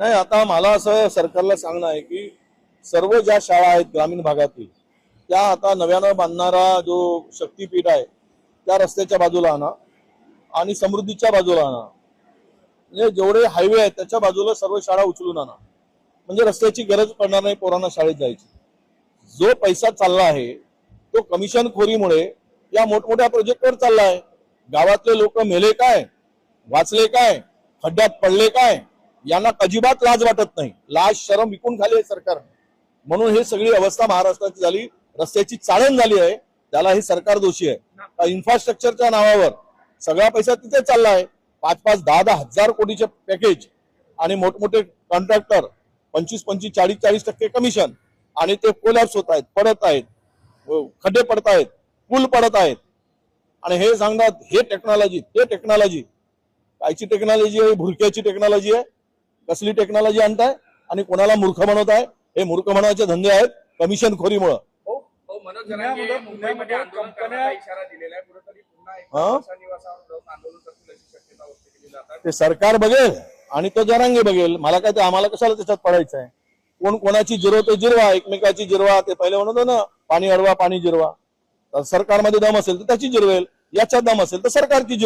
नाही, आता मला असं सरकारला सांगणं आहे की सर्व ज्या शाळा आहेत ग्रामीण भागातील त्या आता नव्यानं बांधणारा जो शक्तीपीठ आहे त्या रस्त्याच्या बाजूला आणा आणि समृद्धीच्या बाजूला आणा. म्हणजे जेवढे हायवे आहेत त्याच्या बाजूला सर्व शाळा उचलून आणा, म्हणजे रस्त्याची गरज पडणार नाही पोरांना शाळेत जायची. जो पैसा चालला आहे तो कमिशन खोरीमुळे या मोठमोठ्या प्रोजेक्टवर चालला आहे. गावातले लोक मेले काय, वाचले काय, खड्ड्यात पडले काय, यांना अजिबात लाज वाटत नाही. लाज शरम विकून खाली आहे सरकार. म्हणून ही सगळी अवस्था महाराष्ट्राची झाली. रस्त्याची चाळण झाली आहे, त्याला हे सरकार दोषी आहे. इन्फ्रास्ट्रक्चरच्या नावावर सगळा पैसा तिथे चालला आहे. 5-5, 10-10 हजार कोटीचे पॅकेज आणि मोठमोठे कॉन्ट्रॅक्टर 25-25, 40-40% कमिशन, आणि ते कोलॅप्स होत आहेत, पडत आहेत, खड्डे पडत आहेत, पूल पडत आहेत. आणि हे सांगतात हे टेक्नॉलॉजी ते टेक्नॉलॉजी. कायची टेक्नॉलॉजी आहे? भुरक्याची टेक्नॉलॉजी आहे. कसली टेक्नॉलॉजी आणताय आणि कोणाला मूर्ख बनवताय? हे मूर्ख बनवायचे धंदे आहेत कमिशन खोरीमुळे. मनोज जरांगे मुंबईमध्ये आंदोलन करण्याचा इशारा दिलेला आहे. कुठेतरी पुन्हा एकदा निवासावर जाऊन आंदोलन करतील अशी शक्यता व्यक्त केली जाते. ते सरकार बघेल आणि तो जरांगे बघेल. मला काय ते आम्हाला कशाला त्याच्यात पडायचं आहे? कोण कोणाची जिरवतो जिरवा, एकमेकाची जिरवा. ते पहिले म्हणत होतं ना, पाणी अडवा पाणी जिरवा. सरकारमध्ये दम असेल तर त्याची जिरवेल, याच्यात दम असेल तर सरकारची